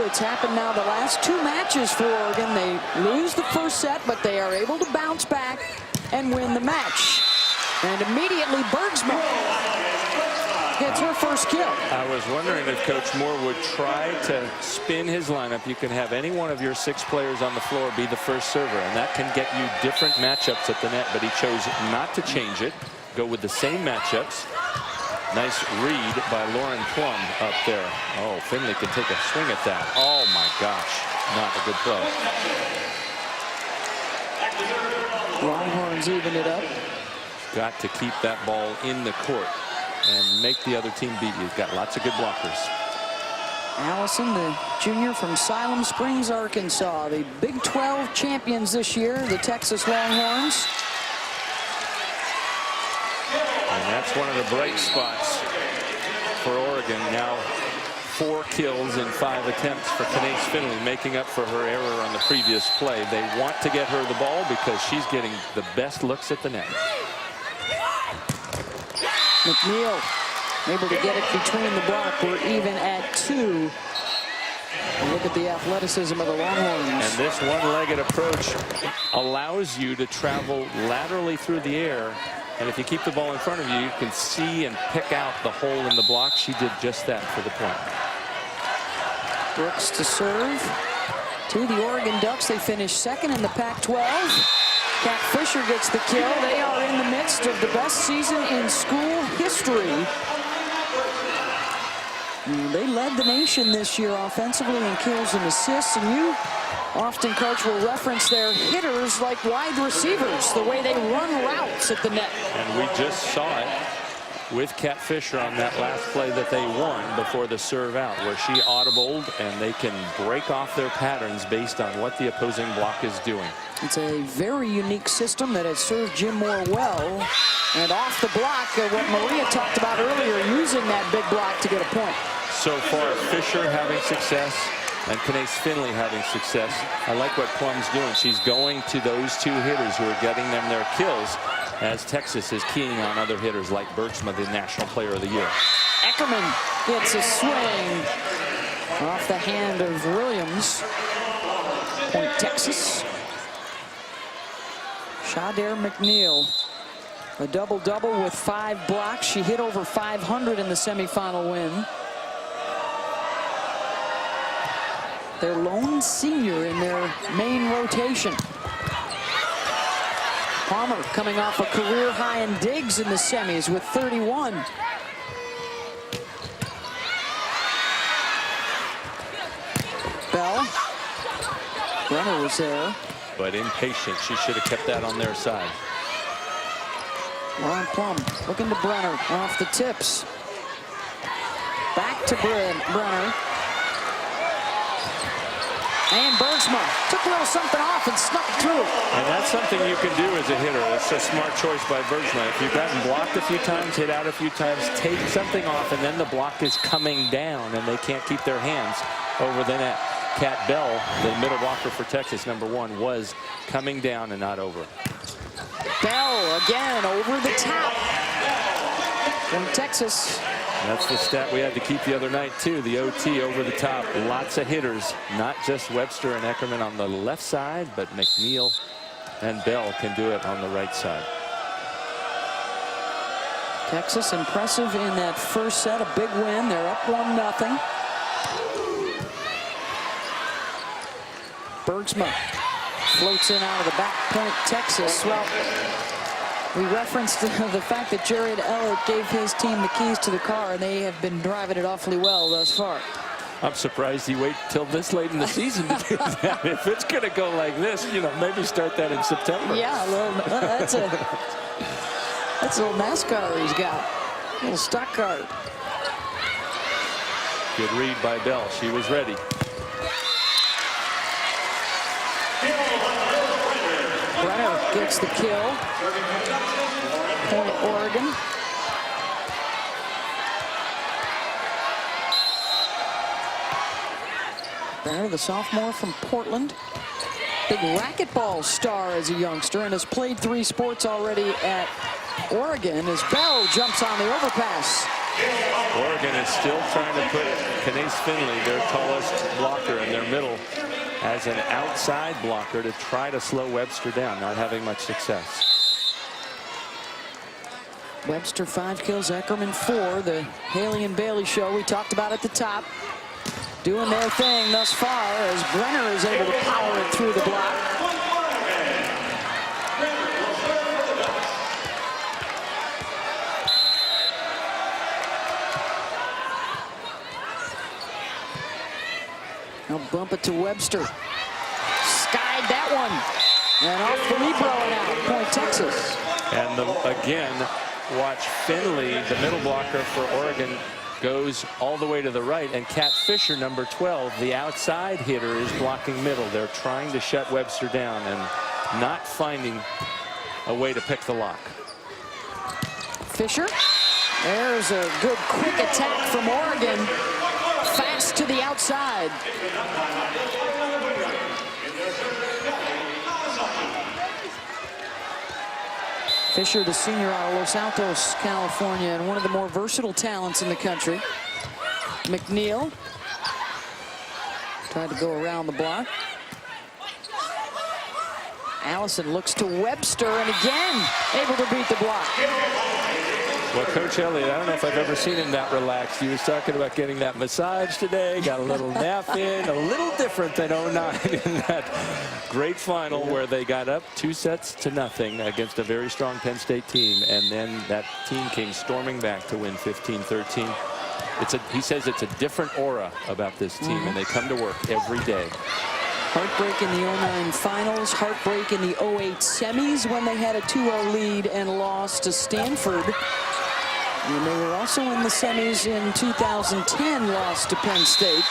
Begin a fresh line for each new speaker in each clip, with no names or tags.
It's happened now the last 2 matches for Oregon. They lose the first set, but they are able to bounce back and win the match. And immediately Bergsma gets her first kill.
I was wondering if Coach Moore would try to spin his lineup. You can have any one of your 6 players on the floor be the first server, and that can get you different matchups at the net, but he chose not to change it, go with the same matchups. Nice read by Lauren Plum up there. Oh, Finley can take a swing at that. Oh my gosh, not a good throw.
Longhorns even it up.
Got to keep that ball in the court and make the other team beat you. You've got lots of good blockers.
Allison, the junior from Siloam Springs, Arkansas, the Big 12 champions this year, the Texas Longhorns.
And that's one of the bright spots for Oregon. Now 4 kills in 5 attempts for Kanace Finley, making up for her error on the previous play. They want to get her the ball because she's getting the best looks at the net.
McNeil able to get it between the block. We're even at 2. Look at the athleticism of the Longhorns.
And this one-legged approach allows you to travel laterally through the air. And if you keep the ball in front of you, you can see and pick out the hole in the block. She did just that for the point.
Brooks to serve. To the Oregon Ducks. They finished 2nd in the Pac-12. Kat Fisher gets the kill. They are in the midst of the best season in school history. They led the nation this year offensively in kills and assists, and you often, Coach, will reference their hitters like wide receivers, the way they run routes at the net.
And we just saw it with Kat Fisher on that last play that they won before the serve out, where she audibled, and they can break off their patterns based on what the opposing block is doing.
It's a very unique system that has served Jim Moore well. And off the block, what Maria talked about earlier, using that big block to get a point.
So far, Fisher having success and Kanace Finley having success. I like what Plum's doing. She's going to those 2 hitters who are getting them their kills, as Texas is keying on other hitters like Bergsma, the National Player of the Year.
Eckerman gets a swing off the hand of Williams. Point Texas. Shadair McNeil, a double-double with 5 blocks. She hit over 500 in the semifinal win. Their lone senior in their main rotation. Palmer coming off a career high in digs in the semis with 31. Bell. Brenner was there.
But impatient. She should have kept that on their side.
Lauren Plum looking to Brenner off the tips. Back to Brenner. And Bergsma took a little something off and snuck through.
And that's something you can do as a hitter. It's a smart choice by Bergsma. If you've gotten blocked a few times, hit out a few times, take something off, and then the block is coming down, and they can't keep their hands over the net. Kat Bell, the middle blocker for Texas, #1, was coming down and not over.
Bell again over the top from Texas.
That's the stat we had to keep the other night, too. The OT over the top. Lots of hitters, not just Webster and Eckerman on the left side, but McNeil and Bell can do it on the right side.
Texas impressive in that first set, a big win. They're up 1-0. Bergsma floats in out of the back point, Texas. Well, we referenced the fact that Jared Ellett gave his team the keys to the car, and they have been driving it awfully well thus far.
I'm surprised he waited till this late in the season to do that. If it's going to go like this, you know, maybe start that in September.
Yeah, that's a little NASCAR he's got, a little stock car.
Good read by Bell. She was ready.
Brenner gets the kill. Point Oregon. Brenner, the sophomore from Portland. Big racquetball star as a youngster and has played 3 sports already at Oregon as Bell jumps on the overpass.
Oregon is still trying to put Kanace Finley, their tallest blocker, in middle as an outside blocker to try to slow Webster down, not having much success.
Webster 5 kills, Eckerman 4. The Haley and Bailey show we talked about at the top, doing their thing thus far as Brenner is able to power it through the block. Now bump it to Webster. Skied that one. And off the Libro and out. Point Texas.
And again, watch Finley, the middle blocker for Oregon, goes all the way to the right. And Kat Fisher, number 12, the outside hitter, is blocking middle. They're trying to shut Webster down and not finding a way to pick the lock.
Fisher. There's a good quick attack from Oregon. Fast to the outside. Fisher, the senior out of Los Altos, California, and one of the more versatile talents in the country. McNeil tried to go around the block. Allison looks to Webster, and again able to beat the block.
Well, Coach Elliott, I don't know if I've ever seen him that relaxed. He was talking about getting that massage today, got a little nap in, a little different than 09 in that great final where they got up 2-0 against a very strong Penn State team, and then that team came storming back to win 15-13. He says it's a different aura about this team, and they come to work every day.
Heartbreak in the 09 finals, heartbreak in the 08 semis when they had a 2-0 lead and lost to Stanford. And they were also in the semis in 2010, lost to Penn State.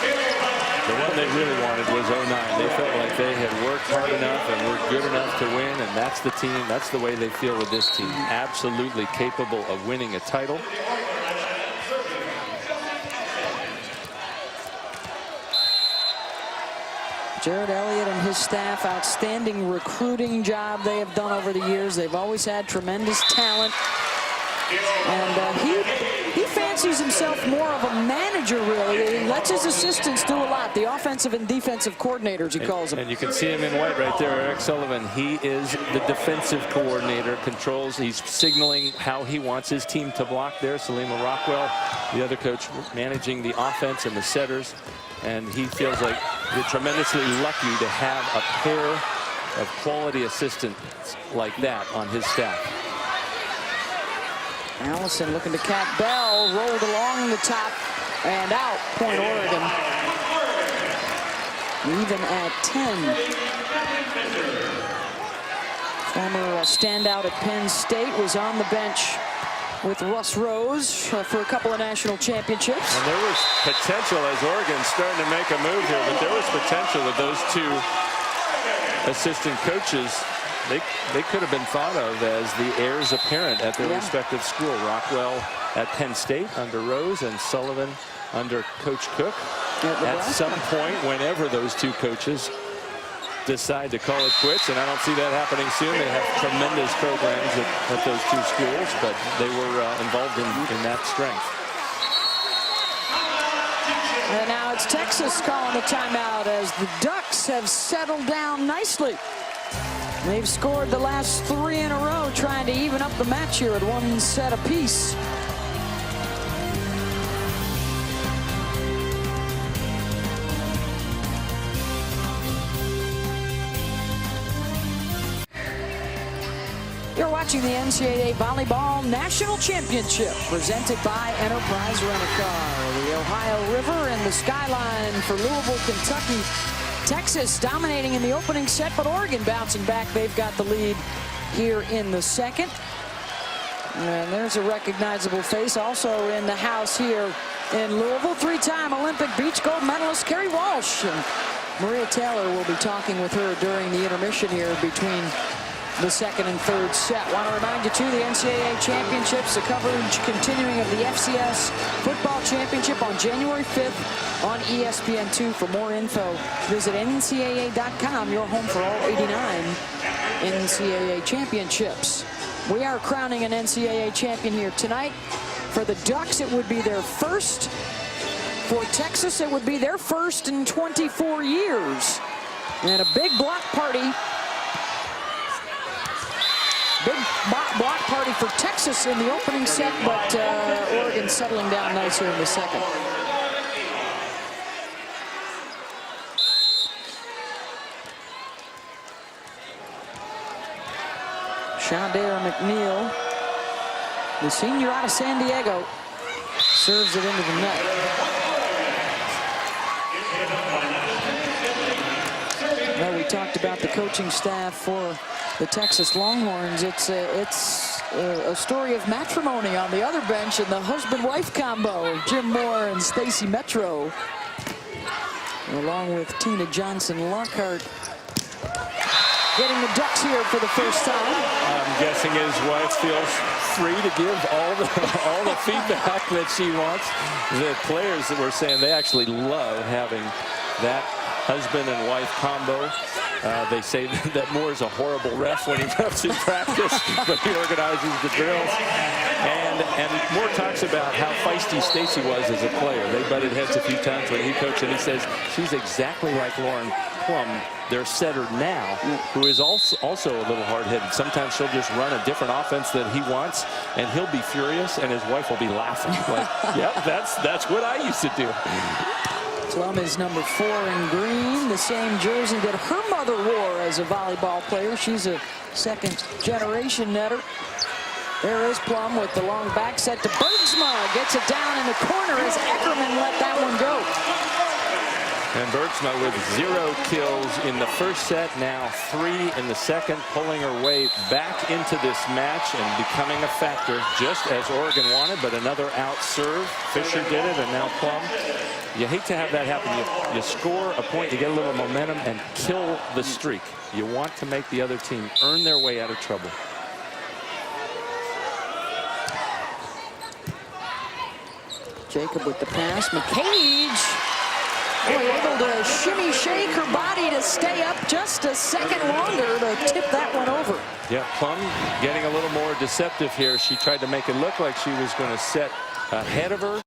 The one they really wanted was 09. They felt like they had worked hard enough and were good enough to win, and that's the team. That's the way they feel with this team. Absolutely capable of winning a title.
Jared Elliott and his staff, outstanding recruiting job they have done over the years. They've always had tremendous talent. And he fancies himself more of a manager, really. He lets his assistants do a lot. The offensive and defensive coordinators, he calls them.
And you can see him in white right there, Eric Sullivan. He is the defensive coordinator, controls. He's signaling how he wants his team to block there. Salima Rockwell, the other coach, managing the offense and the setters. And he feels like they're tremendously lucky to have a pair of quality assistants like that on his staff.
Allison looking to Cat Bell, rolled along the top and out. Point Oregon. Even at 10. Former standout at Penn State was on the bench with Russ Rose for a couple of national championships.
And there was potential as Oregon's starting to make a move here, but there was potential with those two assistant coaches. They could have been thought of as the heirs apparent at their respective school. Rockwell at Penn State under Rose and Sullivan under Coach Cook. At some point, whenever those two coaches decide to call it quits, and I don't see that happening soon. They have tremendous programs at those two schools, but they were involved in that strength.
And now it's Texas calling the timeout as the Ducks have settled down nicely. They've scored the last 3 in a row, trying to even up the match here at 1 set apiece. You're watching the NCAA Volleyball National Championship presented by Enterprise Rent-A-Car. The Ohio River and the skyline for Louisville, Kentucky. Texas dominating in the opening set, but Oregon bouncing back. They've got the lead here in the second. And there's a recognizable face also in the house here in Louisville. 3-time Olympic beach gold medalist Kerry Walsh. And Maria Taylor will be talking with her during the intermission here between the second and third set. Want to remind you, too, the NCAA Championships, the coverage continuing of the FCS Football Championship on January 5th on ESPN2. For more info, visit NCAA.com, your home for all 89 NCAA Championships. We are crowning an NCAA champion here tonight. For the Ducks, it would be their first For Texas, it would be their first in 24 years. And a big block party. Big block party for Texas in the opening set, but Oregon settling down nicer in the second. Shadair McNeil, the senior out of San Diego, serves it into the net. Well, we talked about the coaching staff for the Texas Longhorns. It's a story of matrimony on the other bench in the husband-wife combo, Jim Moore and Stacy Metro, along with Tina Johnson-Lockhart, getting the Ducks here for the first time.
I'm guessing his wife feels free to give all the feedback that she wants. The players that were saying they actually love having that husband and wife combo. They say that Moore is a horrible ref when he refs in practice, but he organizes the drills. And Moore talks about how feisty Stacy was as a player. They butted heads a few times when he coached, and he says she's exactly like Lauren Plum, their setter now, who is also a little hard-headed. Sometimes she'll just run a different offense that he wants, and he'll be furious, and his wife will be laughing. Like, yep, that's what I used to do.
Plum is number 4 in green, the same jersey that her mother wore as a volleyball player. She's a second-generation netter. There is Plum with the long back set to Bergsma. Gets it down in the corner as Eckerman let that one go.
And Bergsma with 0 kills in the first set, now 3 in the second, pulling her way back into this match and becoming a factor, just as Oregon wanted, but another out serve. Fisher did it, and now Plum. You hate to have that happen. You score a point, you get a little momentum, and kill the streak. You want to make the other team earn their way out of trouble.
Jacob with the pass. McCage, able to shimmy shake her body to stay up just a second longer to tip that one over.
Yeah, Plum getting a little more deceptive here. She tried to make it look like she was going to set ahead of her.